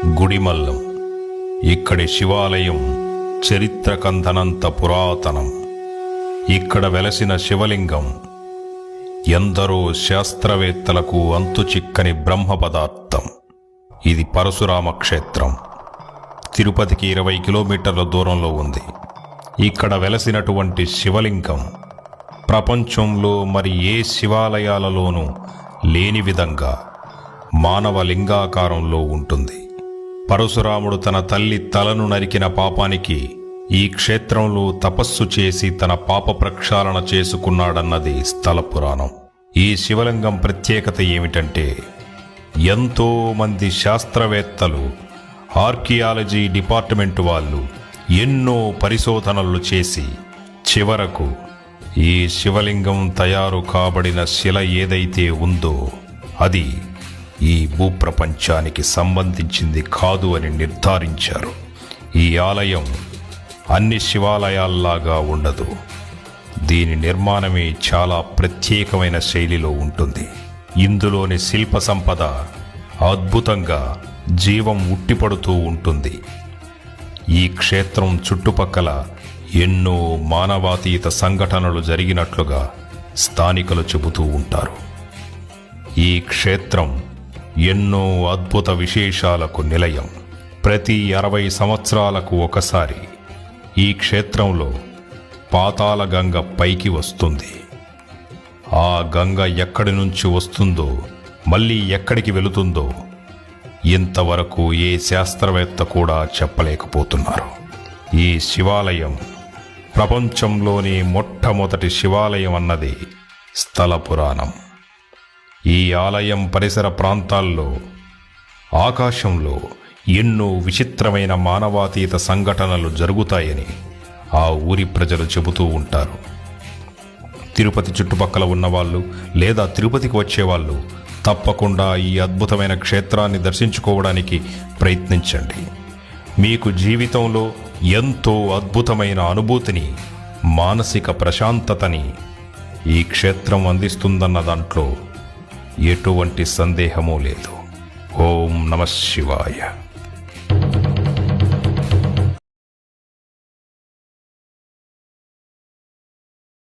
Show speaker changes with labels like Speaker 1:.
Speaker 1: గుడిమల్లం. ఇక్కడి శివాలయం చరిత్ర కందనంత పురాతనం. ఇక్కడ వెలసిన శివలింగం ఎందరో శాస్త్రవేత్తలకు అంతుచిక్కని బ్రహ్మ పదార్థం. ఇది పరశురామ క్షేత్రం. తిరుపతికి 20 కిలోమీటర్ల దూరంలో ఉంది. ఇక్కడ వెలసినటువంటి శివలింగం ప్రపంచంలో మరి ఏ శివాలయాలలోనూ లేని విధంగా మానవ లింగాకారంలో ఉంటుంది. పరశురాముడు తన తల్లి తలను నరికిన పాపానికి ఈ క్షేత్రంలో తపస్సు చేసి తన పాప ప్రక్షాళన చేసుకున్నాడన్నది స్థల పురాణం. ఈ శివలింగం ప్రత్యేకత ఏమిటంటే, ఎంతో మంది శాస్త్రవేత్తలు, ఆర్కియాలజీ డిపార్ట్మెంట్ వాళ్ళు ఎన్నో పరిశోధనలు చేసి చివరకు ఈ శివలింగం తయారు కాబడిన శిల ఏదైతే ఉందో అది ఈ భూప్రపంచానికి సంబంధించింది కాదు అని నిర్ధారించారు. ఈ ఆలయం అన్ని శివాలయాల్లాగా ఉండదు. దీని నిర్మాణమే చాలా ప్రత్యేకమైన శైలిలో ఉంటుంది. ఇందులోని శిల్ప సంపద అద్భుతంగా జీవం ఉట్టిపడుతూ ఉంటుంది. ఈ క్షేత్రం చుట్టుపక్కల ఎన్నో మానవాతీత సంఘటనలు జరిగినట్లుగా స్థానికులు చెబుతూ ఉంటారు. ఈ క్షేత్రం ఎన్నో అద్భుత విశేషాలకు నిలయం. ప్రతి 60 సంవత్సరాలకు ఒకసారి ఈ క్షేత్రంలో పాతాళ గంగ పైకి వస్తుంది. ఆ గంగ ఎక్కడి నుంచి వస్తుందో, మళ్ళీ ఎక్కడికి వెళుతుందో ఇంతవరకు ఏ శాస్త్రవేత్త కూడా చెప్పలేకపోతున్నారు. ఈ శివాలయం ప్రపంచంలోని మొట్టమొదటి శివాలయం అన్నది స్థల పురాణం. ఈ ఆలయం పరిసర ప్రాంతాల్లో ఆకాశంలో ఎన్నో విచిత్రమైన మానవాతీత సంఘటనలు జరుగుతాయని ఆ ఊరి ప్రజలు చెబుతూ ఉంటారు. తిరుపతి చుట్టుపక్కల ఉన్నవాళ్ళు లేదా తిరుపతికి వచ్చేవాళ్ళు తప్పకుండా ఈ అద్భుతమైన క్షేత్రాన్ని దర్శించుకోవడానికి ప్రయత్నించండి. మీకు జీవితంలో ఎంతో అద్భుతమైన అనుభూతిని, మానసిక ప్రశాంతతని ఈ క్షేత్రం అందిస్తుందన్న దాంట్లో ఎటువంటి సందేహమూ లేదు. ఓం నమః శివాయ.